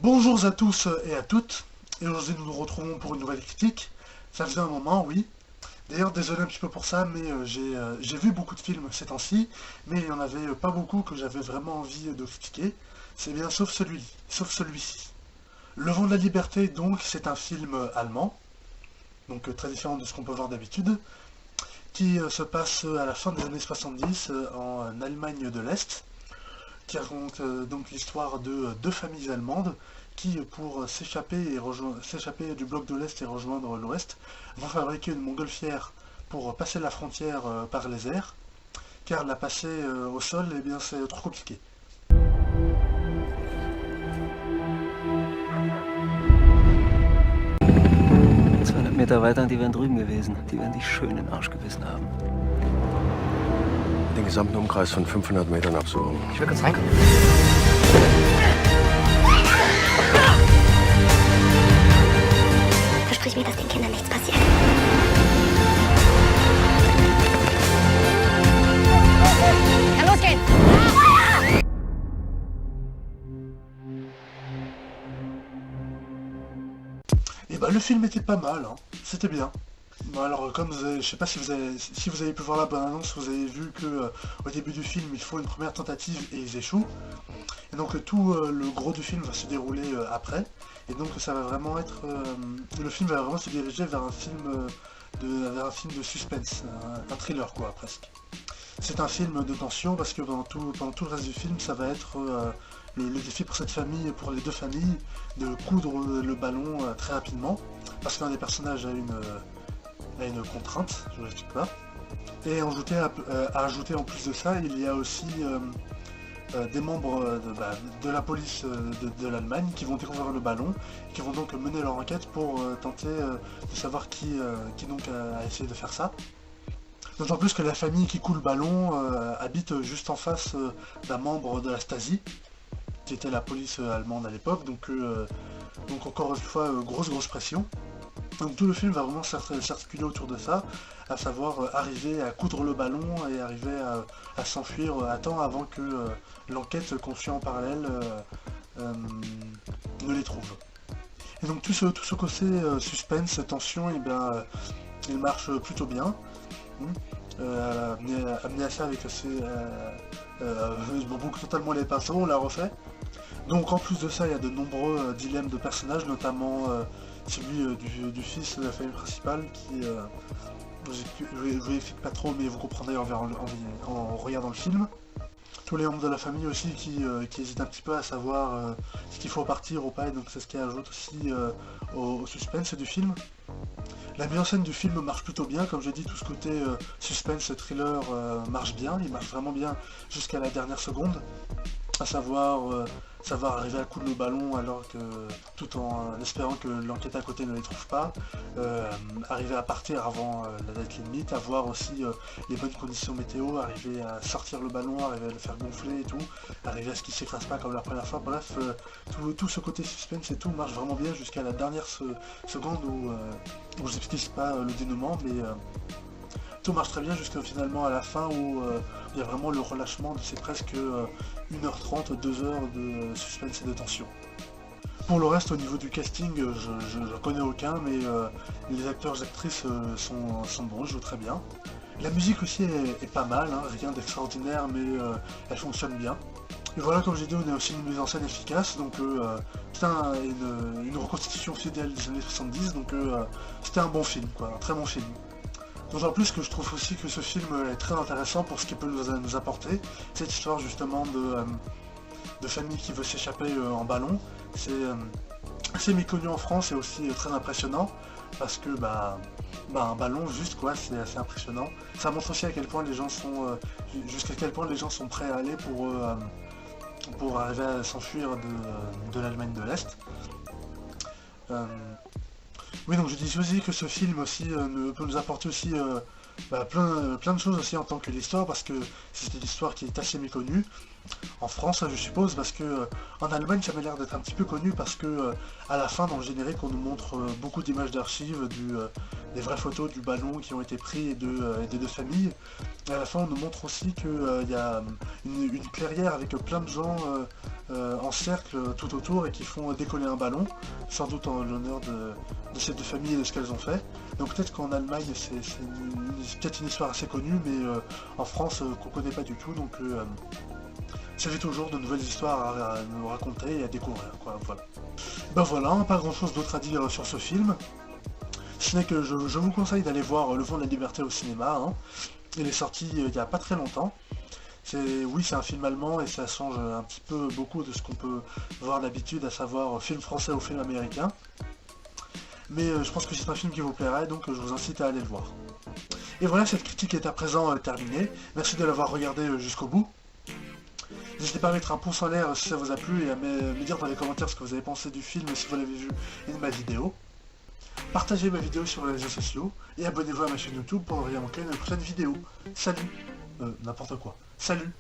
Bonjour à tous et à toutes, et aujourd'hui nous nous retrouvons pour une nouvelle critique. Ça faisait un moment, oui. D'ailleurs, désolé un petit peu pour ça, mais j'ai vu beaucoup de films ces temps-ci, mais il n'y en avait pas beaucoup que j'avais vraiment envie de critiquer. C'est bien sauf celui-ci. Le Vent de la Liberté, donc, c'est un film allemand, donc très différent de ce qu'on peut voir d'habitude, qui se passe à la fin des années 70 en Allemagne de l'Est, qui raconte donc l'histoire de deux familles allemandes qui, pour s'échapper du bloc de l'Est et rejoindre l'Ouest, vont fabriquer une montgolfière pour passer la frontière par les airs, car la passer au sol, eh bien, c'est trop compliqué. 200 Meter weiter und die wären drüben gewesen. Die werden sich schön in den Arsch gebissen haben. Den gesamten Umkreis von 500 Metern absuchen. Ich will kurz reinkommen. Versprich mir, dass den Kindern nichts passiert. Kann losgehen! Et bah le film était pas mal, hein. C'était bien. Bon alors comme je sais pas si vous avez pu voir la bonne annonce, vous avez vu que au début du film ils font une première tentative et ils échouent. Et donc tout le gros du film va se dérouler après. Et donc ça va vraiment être le film va vraiment se diriger vers un film de suspense, un thriller quoi presque. C'est un film de tension parce que pendant tout le reste du film ça va être le défi pour cette famille, pour les deux familles, de coudre le ballon très rapidement, parce qu'un des personnages a une contrainte, je ne l'explique pas. Et à ajouter en plus de ça, il y a aussi des membres de la police de l'Allemagne qui vont découvrir le ballon, qui vont donc mener leur enquête pour tenter de savoir qui donc a essayé de faire ça. D'autant plus que la famille qui coule le ballon habite juste en face d'un membre de la Stasi, qui était la police allemande à l'époque, donc encore une fois, grosse pression. Donc tout le film va vraiment s'articuler autour de ça, à savoir arriver à coudre le ballon et arriver à s'enfuir à temps avant que l'enquête qu'on suit en parallèle ne les trouve. Et donc tout ce côté suspense, tension, et bien, il marche plutôt bien. Amener à ça avec je me boucle totalement les pinceaux, on l'a refait. Donc en plus de ça, il y a de nombreux dilemmes de personnages, notamment celui du fils de la famille principale qui, je vous explique pas trop, mais vous comprendrez en regardant le film. Tous les membres de la famille aussi qui hésitent un petit peu à savoir ce qu'il faut partir ou pas, et donc c'est ce qui ajoute aussi au suspense du film. La mise en scène du film marche plutôt bien, comme j'ai dit, tout ce côté suspense, thriller marche bien, il marche vraiment bien jusqu'à la dernière seconde, à savoir arriver à coudre le ballon alors que tout en espérant que l'enquête à côté ne les trouve pas, arriver à partir avant la date limite, avoir aussi les bonnes conditions météo, arriver à sortir le ballon, arriver à le faire gonfler et tout, arriver à ce qu'il s'écrase pas comme la première fois, bref, tout ce côté suspense et tout marche vraiment bien jusqu'à la dernière seconde où je n'explique pas le dénouement, mais tout marche très bien jusqu'à finalement à la fin où il y a vraiment le relâchement de ces presque 1h30, 2 heures de suspense et de tension. Pour le reste, au niveau du casting, je ne connais aucun, mais les acteurs et actrices sont bons, ils jouent très bien. La musique aussi est pas mal, hein, rien d'extraordinaire, mais elle fonctionne bien. Et voilà, comme j'ai dit, on a aussi une mise en scène efficace, donc c'est une reconstitution fidèle des années 70, donc c'était un bon film, quoi, un très bon film. D'autant plus que je trouve aussi que ce film est très intéressant pour ce qu'il peut nous apporter. Cette histoire justement de famille qui veut s'échapper en ballon, c'est assez méconnu en France et aussi très impressionnant parce que un ballon juste quoi, c'est assez impressionnant. Ça montre aussi à quel point les gens sont jusqu'à quel point les gens sont prêts à aller pour arriver à s'enfuir de l'Allemagne de l'Est. Oui, donc je dis aussi que ce film aussi peut nous apporter aussi plein de choses aussi en tant que l'histoire, parce que c'est une histoire qui est assez méconnue. En France, je suppose, parce que en Allemagne, ça m'a l'air d'être un petit peu connu, parce que à la fin, dans le générique, on nous montre beaucoup d'images d'archives, des vraies photos du ballon qui ont été pris et des deux familles. Et à la fin, on nous montre aussi qu'il y a une clairière avec plein de gens en cercle tout autour et qui font décoller un ballon, sans doute en l'honneur de ces deux familles et de ce qu'elles ont fait. Donc peut-être qu'en Allemagne c'est peut-être une histoire assez connue, mais en France qu'on connaît pas du tout, donc ça fait toujours de nouvelles histoires à nous raconter et à découvrir, quoi, voilà. Ben voilà, pas grand chose d'autre à dire sur ce film, si ce n'est que je vous conseille d'aller voir Le Vent de la Liberté au cinéma, hein. Il est sorti il n'y a pas très longtemps. Oui, c'est un film allemand et ça change un petit peu beaucoup de ce qu'on peut voir d'habitude, à savoir film français ou film américain. Mais je pense que c'est un film qui vous plairait, donc je vous incite à aller le voir. Et voilà, cette critique est à présent terminée. Merci de l'avoir regardé jusqu'au bout. N'hésitez pas à mettre un pouce en l'air si ça vous a plu et à me dire dans les commentaires ce que vous avez pensé du film, si vous l'avez vu et de ma vidéo. Partagez ma vidéo sur les réseaux sociaux et abonnez-vous à ma chaîne YouTube pour ne rien manquer de la prochaine vidéo. Salut, n'importe quoi. Salut.